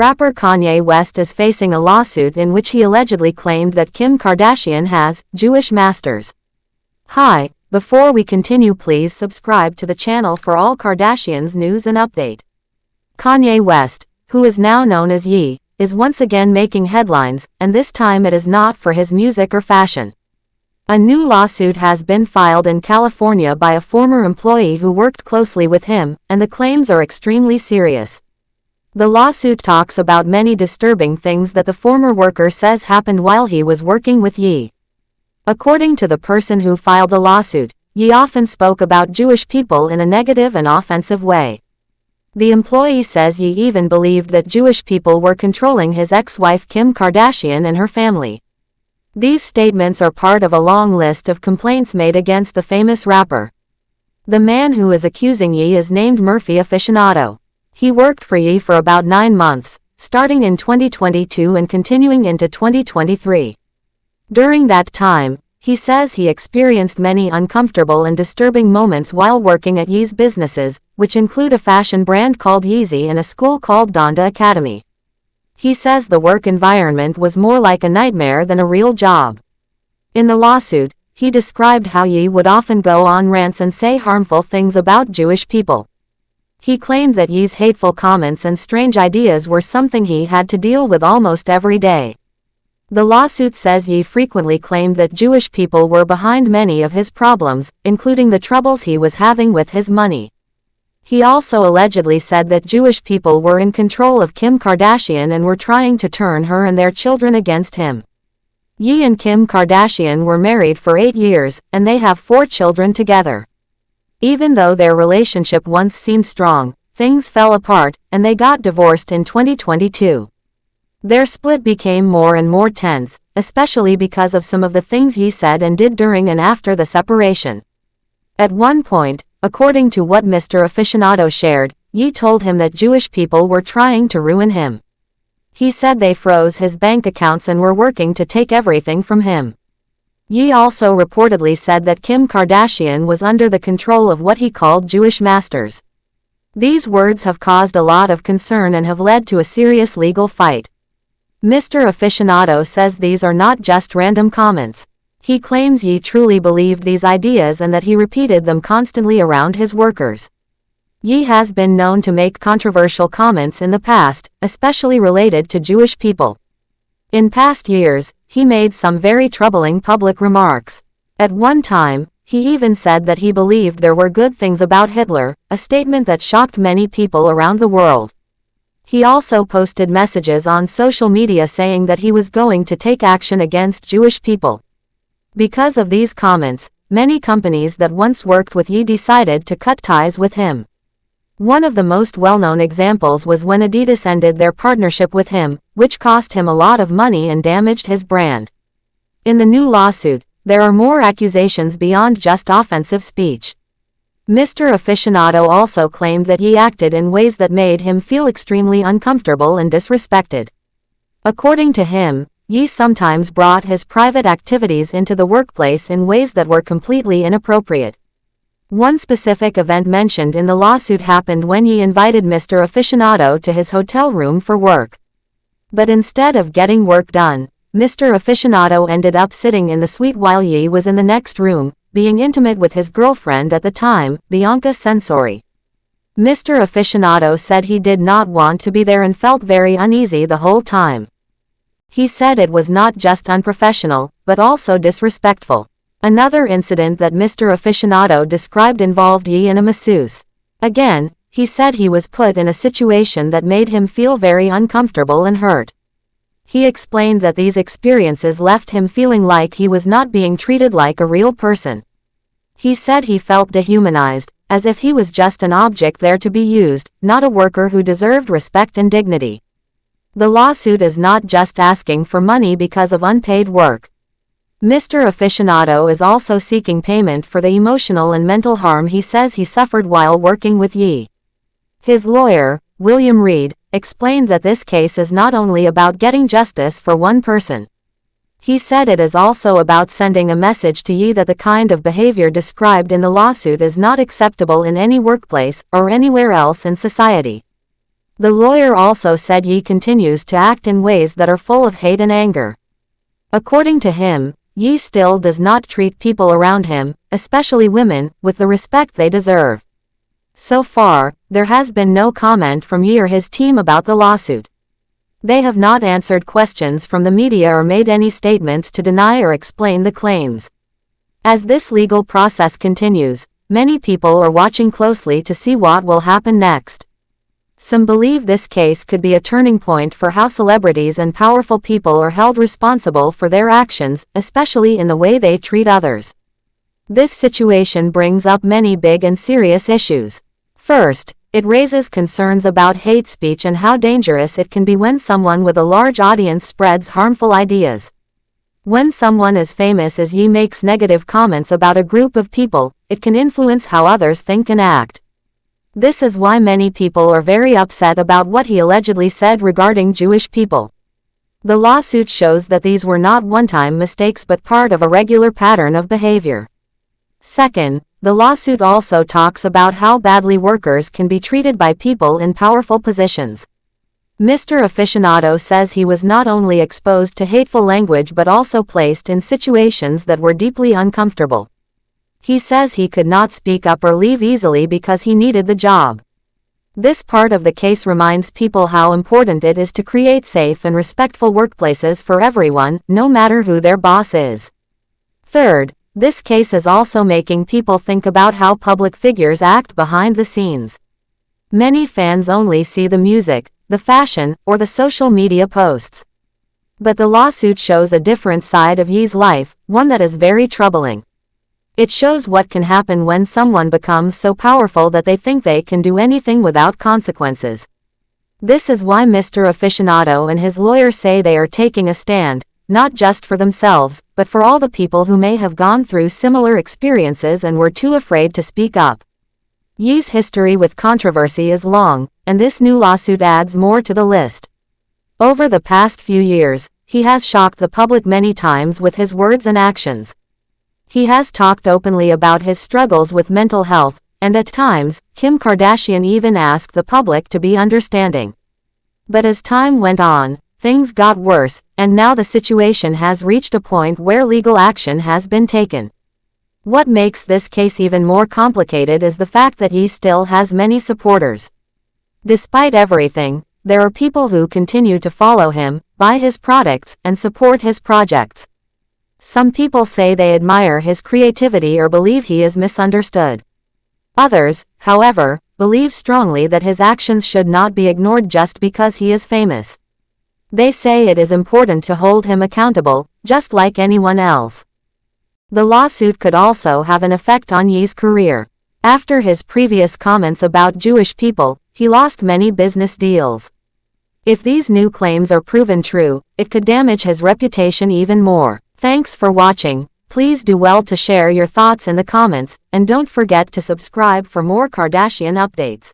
Rapper Kanye West is facing a lawsuit in which he allegedly claimed that Kim Kardashian has Jewish masters. Hi, before we continue, please subscribe to the channel for all Kardashians news and update. Kanye West, who is now known as Yeezy, is once again making headlines, and this time it is not for his music or fashion. A new lawsuit has been filed in California by a former employee who worked closely with him, and the claims are extremely serious. The lawsuit talks about many disturbing things that the former worker says happened while he was working with Yeezy. According to the person who filed the lawsuit, Yeezy often spoke about Jewish people in a negative and offensive way. The employee says Yeezy even believed that Jewish people were controlling his ex-wife Kim Kardashian and her family. These statements are part of a long list of complaints made against the famous rapper. The man who is accusing Yeezy is named Murphy Aficionado. He worked for Yeezy for about 9 months, starting in 2022 and continuing into 2023. During that time, he says he experienced many uncomfortable and disturbing moments while working at Yeezy's businesses, which include a fashion brand called Yeezy and a school called Donda Academy. He says the work environment was more like a nightmare than a real job. In the lawsuit, he described how Yeezy would often go on rants and say harmful things about Jewish people. He claimed that Yeezy's hateful comments and strange ideas were something he had to deal with almost every day. The lawsuit says Yeezy frequently claimed that Jewish people were behind many of his problems, including the troubles he was having with his money. He also allegedly said that Jewish people were in control of Kim Kardashian and were trying to turn her and their children against him. Yeezy and Kim Kardashian were married for 8 years, and they have 4 children together. Even though their relationship once seemed strong, things fell apart, and they got divorced in 2022. Their split became more and more tense, especially because of some of the things Yeezy said and did during and after the separation. At one point, according to what Mr. Aficionado shared, Yeezy told him that Jewish people were trying to ruin him. He said they froze his bank accounts and were working to take everything from him. Yeezy also reportedly said that Kim Kardashian was under the control of what he called Jewish masters. These words have caused a lot of concern and have led to a serious legal fight. Mr. Aficionado says these are not just random comments. He claims Yeezy truly believed these ideas and that he repeated them constantly around his workers. Yeezy has been known to make controversial comments in the past, especially related to Jewish people. In past years, he made some very troubling public remarks. At one time, he even said that he believed there were good things about Hitler, a statement that shocked many people around the world. He also posted messages on social media saying that he was going to take action against Jewish people. Because of these comments, many companies that once worked with Yeezy decided to cut ties with him. One of the most well-known examples was when Adidas ended their partnership with him, which cost him a lot of money and damaged his brand. In the new lawsuit, there are more accusations beyond just offensive speech. Mr. Aficionado also claimed that Yeezy acted in ways that made him feel extremely uncomfortable and disrespected. According to him, Yeezy sometimes brought his private activities into the workplace in ways that were completely inappropriate. One specific event mentioned in the lawsuit happened when Yeezy invited Mr. Aficionado to his hotel room for work. But instead of getting work done, Mr. Aficionado ended up sitting in the suite while Yeezy was in the next room, being intimate with his girlfriend at the time, Bianca Censori. Mr. Aficionado said he did not want to be there and felt very uneasy the whole time. He said it was not just unprofessional, but also disrespectful. Another incident that Mr. Aficionado described involved Yeezy and a masseuse. Again, he said he was put in a situation that made him feel very uncomfortable and hurt. He explained that these experiences left him feeling like he was not being treated like a real person. He said he felt dehumanized, as if he was just an object there to be used, not a worker who deserved respect and dignity. The lawsuit is not just asking for money because of unpaid work. Mr. Aficionado is also seeking payment for the emotional and mental harm he says he suffered while working with Yeezy. His lawyer, William Reed, explained that this case is not only about getting justice for one person. He said it is also about sending a message to Yeezy that the kind of behavior described in the lawsuit is not acceptable in any workplace or anywhere else in society. The lawyer also said Ye continues to act in ways that are full of hate and anger. According to him, Ye still does not treat people around him, especially women, with the respect they deserve. So far, there has been no comment from Ye or his team about the lawsuit. They have not answered questions from the media or made any statements to deny or explain the claims. As this legal process continues, many people are watching closely to see what will happen next. Some believe this case could be a turning point for how celebrities and powerful people are held responsible for their actions, especially in the way they treat others. This situation brings up many big and serious issues. First, it raises concerns about hate speech and how dangerous it can be when someone with a large audience spreads harmful ideas. When someone as famous as Ye makes negative comments about a group of people, it can influence how others think and act. This is why many people are very upset about what he allegedly said regarding Jewish people. The lawsuit shows that these were not one-time mistakes but part of a regular pattern of behavior. Second, the lawsuit also talks about how badly workers can be treated by people in powerful positions. Mr. Aficionado says he was not only exposed to hateful language but also placed in situations that were deeply uncomfortable. He says he could not speak up or leave easily because he needed the job. This part of the case reminds people how important it is to create safe and respectful workplaces for everyone, no matter who their boss is. Third, this case is also making people think about how public figures act behind the scenes. Many fans only see the music, the fashion, or the social media posts. But the lawsuit shows a different side of Ye's life, one that is very troubling. It shows what can happen when someone becomes so powerful that they think they can do anything without consequences. This is why Mr. Aficionado and his lawyer say they are taking a stand, not just for themselves, but for all the people who may have gone through similar experiences and were too afraid to speak up. Ye's history with controversy is long, and this new lawsuit adds more to the list. Over the past few years, he has shocked the public many times with his words and actions. He has talked openly about his struggles with mental health, and at times, Kim Kardashian even asked the public to be understanding. But as time went on, things got worse, and now the situation has reached a point where legal action has been taken. What makes this case even more complicated is the fact that he still has many supporters. Despite everything, there are people who continue to follow him, buy his products, and support his projects. Some people say they admire his creativity or believe he is misunderstood. Others, however, believe strongly that his actions should not be ignored just because he is famous. They say it is important to hold him accountable, just like anyone else. The lawsuit could also have an effect on Ye's career. After his previous comments about Jewish people, he lost many business deals. If these new claims are proven true, it could damage his reputation even more. Thanks for watching. Please do well to share your thoughts in the comments, and don't forget to subscribe for more Kardashian updates.